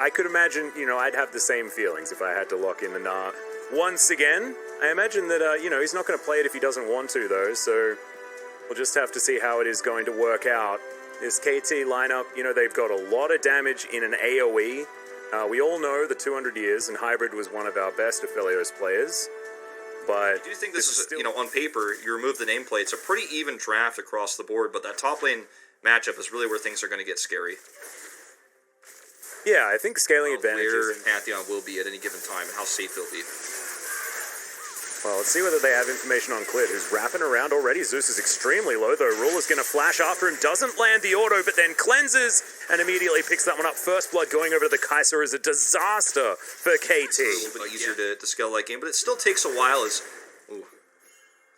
I could imagine, you know, I'd have the same feelings if I had to lock in the Nah. Once again, I imagine that, you know, he's not going to play it if he doesn't want to, though, so we'll just have to see how it is going to work out. This KT lineup, you know, they've got a lot of damage in an AoE. We all know the 200 years, and Hybrid was one of our best Aphelios players. But I do think this is still, you know, on paper, you remove the nameplate, it's a pretty even draft across the board, but that top lane matchup is really where things are going to get scary. Yeah, I think scaling advantages. Where Pantheon will be at any given time and how safe they'll be. Well, let's see whether they have information on Clit, who's wrapping around already. Zeus is extremely low, though. Ruler's going to flash after him, doesn't land the auto, but then cleanses and immediately picks that one up. First blood going over to the Kaiser is a disaster for KT. It's a little bit easier to scale that game, but it still takes a while as... Ooh,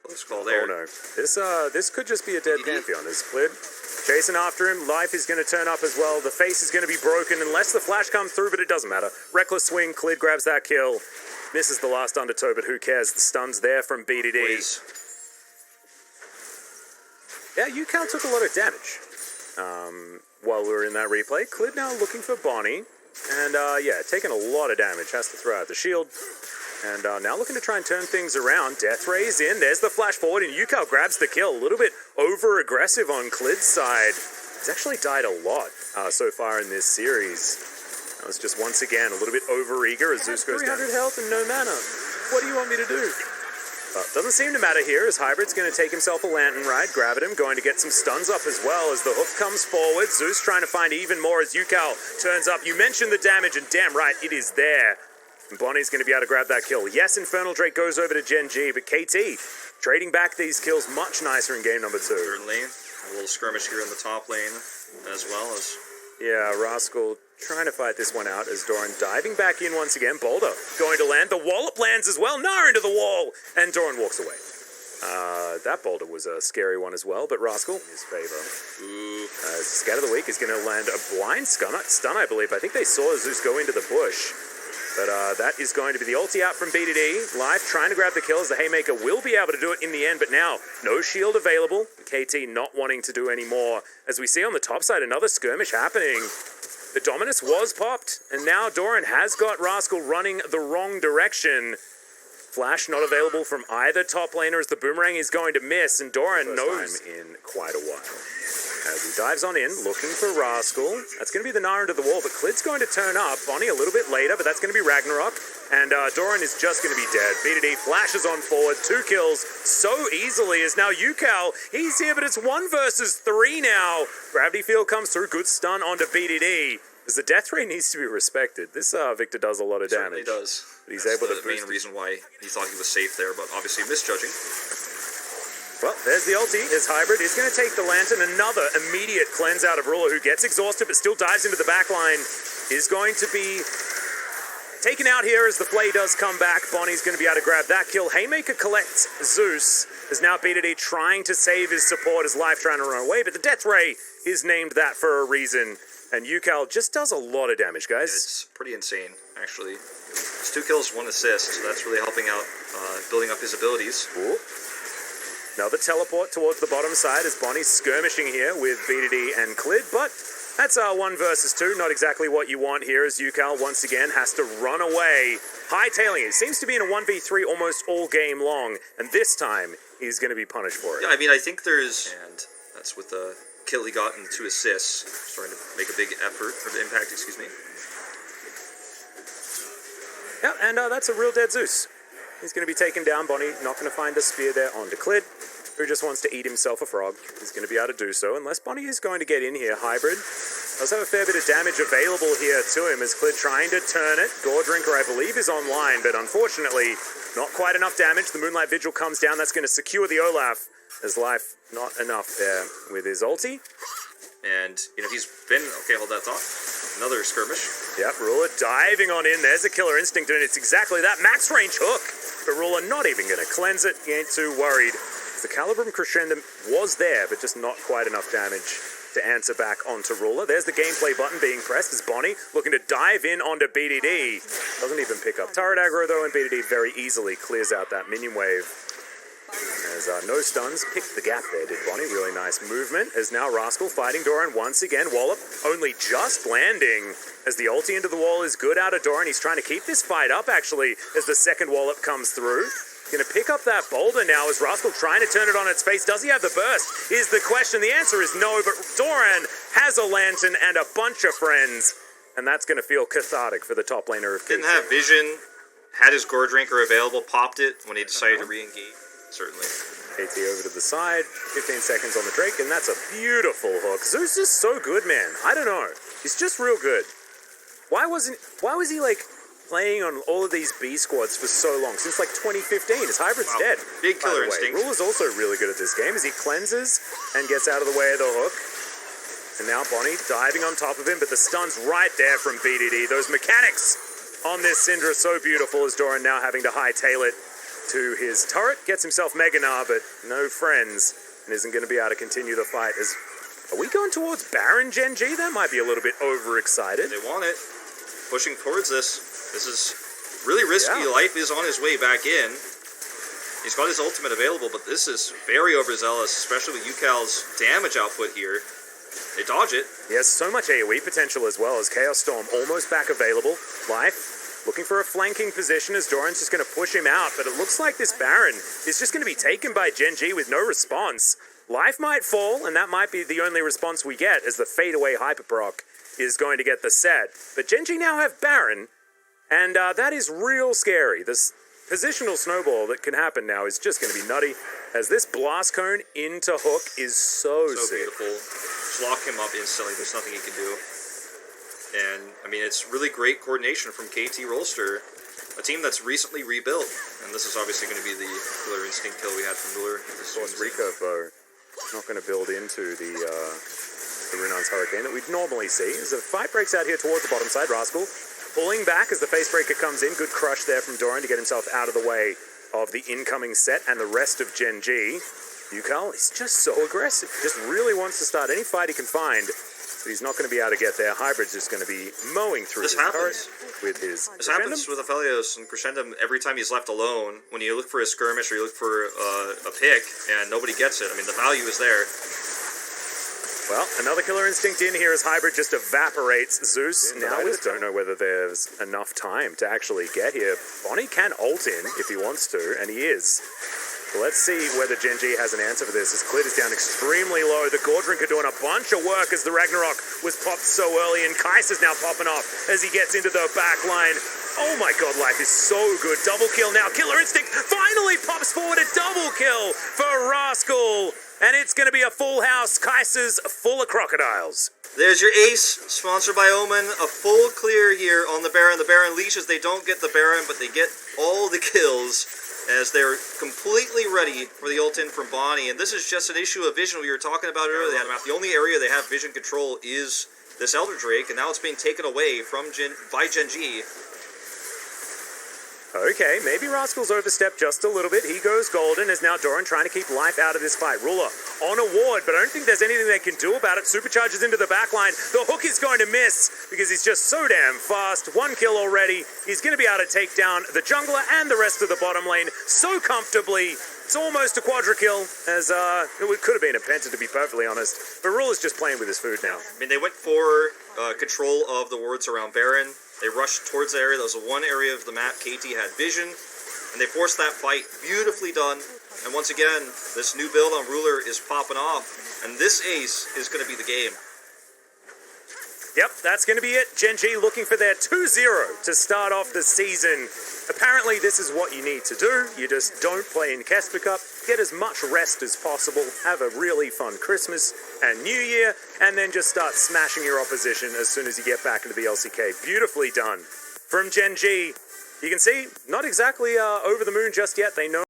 close call there. Oh, no. This could just be a dead Pantheon. Is Clit chasing after him. Life is going to turn up as well. The face is going to be broken unless the flash comes through, but it doesn't matter. Reckless swing. Clit grabs that kill. Misses the last undertow, but who cares? The stun's there from BDD. Please. Yeah, UCal took a lot of damage while we were in that replay. Clid now looking for Bonnie. And, yeah, taking a lot of damage. Has to throw out the shield. And now looking to try and turn things around. Death Ray's in. There's the flash forward, and UCal grabs the kill. A little bit over-aggressive on Clid's side. He's actually died a lot so far in this series. That was just once again a little bit over-eager as Zeus goes down. 300 health and no mana. What do you want me to do? Well, doesn't seem to matter here as Hybrid's going to take himself a Lantern Ride, grab at him, going to get some stuns up as well as the hook comes forward. Zeus trying to find even more as UCal turns up. You mentioned the damage, and damn right, it is there. And Bonnie's going to be able to grab that kill. Yes, Infernal Drake goes over to Gen G, but KT trading back these kills much nicer in game number 2. Certainly. A little skirmish here in the top lane as well as... Yeah, Rascal trying to fight this one out as Doran diving back in once again. Boulder going to land. The wallop lands as well. Nah into the wall. And Doran walks away. That Boulder was a scary one as well, but Rascal in his favor. Scat of the Week is going to land a blind stun, I believe. I think they saw Zeus go into the bush. But that is going to be the ulti out from BDD. Life trying to grab the kill as the Haymaker will be able to do it in the end, but now no shield available. KT not wanting to do any more. As we see on the top side, another skirmish happening. The Dominus was popped, and now Doran has got Rascal running the wrong direction. Flash not available from either top laner as the Boomerang is going to miss, and Doran knows in quite a while. As he dives on in, looking for Rascal. That's going to be the Nara into the wall, but Clid's going to turn up. Bonnie a little bit later, but that's going to be Ragnarok. And Doran is just going to be dead. BDD flashes on forward. 2 kills so easily as now UCal. He's here, but it's 1 versus 3 now. Gravity Field comes through. Good stun onto BDD. As the death ray needs to be respected. This Victor does a lot of damage. Certainly does. But he's able to boost the main reason why he thought he was safe there, but obviously misjudging. Well, there's the ulti as Hybrid is going to take the Lantern. Another immediate cleanse out of Ruler, who gets exhausted but still dives into the back line. Is going to be taken out here as the play does come back. Bonnie's going to be able to grab that kill. Haymaker collects Zeus. Is now BDD trying to save his support as Life trying to run away, but the Death Ray is named that for a reason. And UCal just does a lot of damage, guys. It's pretty insane, actually. It's 2 kills, 1 assist, so that's really helping out, building up his abilities. Ooh. Another teleport towards the bottom side as Bonnie's skirmishing here with BDD and Clid, but that's 1 versus 2, not exactly what you want here as UCal once again has to run away. Hightailing it. Seems to be in a 1v3 almost all game long, and this time he's going to be punished for it. Yeah, I mean, I think there's... And that's with the kill he got and 2 assists. Starting to make a big effort, or impact, excuse me. Yeah, and that's a real dead Zeus. He's going to be taken down. Bonnie not going to find a spear there onto Clid, who just wants to eat himself a frog. He's going to be able to do so, unless Bonnie is going to get in here. Hybrid does have a fair bit of damage available here to him as Clid trying to turn it. Gore Drinker, I believe, is online, but unfortunately, not quite enough damage. The Moonlight Vigil comes down. That's going to secure the Olaf. As Life not enough there with his ulti. And, you know, he's been... Okay, hold that thought. Another skirmish. Yep, Ruler diving on in. There's a Killer Instinct, and it's exactly that. Max range hook. But Ruler not even going to cleanse it. He ain't too worried. The Calibrum Crescendum was there, but just not quite enough damage to answer back onto Ruler. There's the gameplay button being pressed as Bonnie looking to dive in onto BDD. Doesn't even pick up turret aggro, though, and BDD very easily clears out that minion wave. As As no stuns, picked the gap there, did Bonnie. Really nice movement. As now Rascal fighting Doran once again. Wallop only just landing as the ulti into the wall is good out of Doran. He's trying to keep this fight up, actually, as the second Wallop comes through. Going to pick up that boulder now as Rascal trying to turn it on its face. Does he have the burst? Is the question. The answer is no, but Doran has a lantern and a bunch of friends, and that's going to feel cathartic for the top laner of Didn't have vision, had his gore drinker available, popped it when he decided to re-engage. Certainly. KT over to the side, 15 seconds on the Drake, and that's a beautiful hook. Zeus is so good, man. I don't know. He's just real good. Why was he like playing on all of these B squads for so long? Since like 2015. His hybrid's dead. Big killer instinct. Ruler's also really good at this game as he cleanses and gets out of the way of the hook. And now Bonnie diving on top of him, but the stun's right there from BDD. Those mechanics on this Syndra are so beautiful as Doran now having to hightail it to his turret. Gets himself Mega Gnar, but no friends, and isn't going to be able to continue the fight. Are we going towards Baron Gen G? That might be a little bit overexcited. They want it. Pushing towards this. This is really risky. Yeah. Life is on his way back in. He's got his ultimate available, but this is very overzealous, especially with Yukal's damage output here. They dodge it. He has so much AoE potential as well as Chaos Storm almost back available. Life looking for a flanking position as Doran's just going to push him out, but it looks like this Baron is just going to be taken by Gen G with no response. Life might fall, and that might be the only response we get as the fadeaway Hyperproc is going to get the set. But Gen G now have Baron, and that is real scary. This positional snowball that can happen now is just going to be nutty, as this blast cone into hook is so sick. Beautiful. Just lock him up instantly. There's nothing he can do. And, I mean, it's really great coordination from KT Rolster, a team that's recently rebuilt. And this is obviously going to be the killer instinct kill we had from Ruler. Of course, recurve though, not going to build into the Runon's Hurricane that we'd normally see. As the fight breaks out here towards the bottom side, Rascal pulling back as the Facebreaker comes in. Good crush there from Doran to get himself out of the way of the incoming set and the rest of Gen G. Yukal is just so aggressive. Just really wants to start any fight he can find. But he's not going to be able to get there. Hybrid's just going to be mowing through This his turret happens. with his This happens with Aphelios and Crescendum every time he's left alone. When you look for a skirmish or you look for a pick and nobody gets it. I mean, the value is there. Well, another killer instinct in here as Hybrid just evaporates Zeus. Now I just don't know whether there's enough time to actually get here. Bonnie can ult in if he wants to, and he is. So let's see whether Gen G has an answer for this. As Clit is down extremely low. The Gore Drinker doing a bunch of work as the Ragnarok was popped so early, and Kais is now popping off as he gets into the back line. Oh my god, Life is so good. Double kill now. Killer Instinct finally pops forward a double kill for Rascal. And it's going to be a full house. Kaiser's full of crocodiles. There's your ace, sponsored by Omen. A full clear here on the Baron. The Baron leashes. They don't get the Baron, but they get all the kills as they're completely ready for the ult in from Bonnie. And this is just an issue of vision we were talking about earlier. The only area they have vision control is this Elder Drake, and now it's being taken away from by Gen G. Okay, maybe Rascal's overstepped just a little bit. He goes golden as now Doran trying to keep Life out of this fight. Ruler on a ward, but I don't think there's anything they can do about it. Supercharges into the back line. The hook is going to miss because he's just so damn fast. One kill already. He's going to be able to take down the jungler and the rest of the bottom lane so comfortably. It's almost a quadra kill, as it could have been a penta to be perfectly honest. But Ruler's just playing with his food now. I mean, they went for control of the wards around Baron. They rushed towards the area. That was the one area of the map KT had vision, and they forced that fight. Beautifully done. And once again, this new build on Ruler is popping off, and this ace is going to be the game. Yep, that's going to be it. Gen G looking for their 2-0 to start off the season. Apparently, this is what you need to do. You just don't play in Casper Cup. Get as much rest as possible. Have a really fun Christmas and New Year. And then just start smashing your opposition as soon as you get back into the LCK. Beautifully done. From Gen G, you can see, not exactly over the moon just yet. They know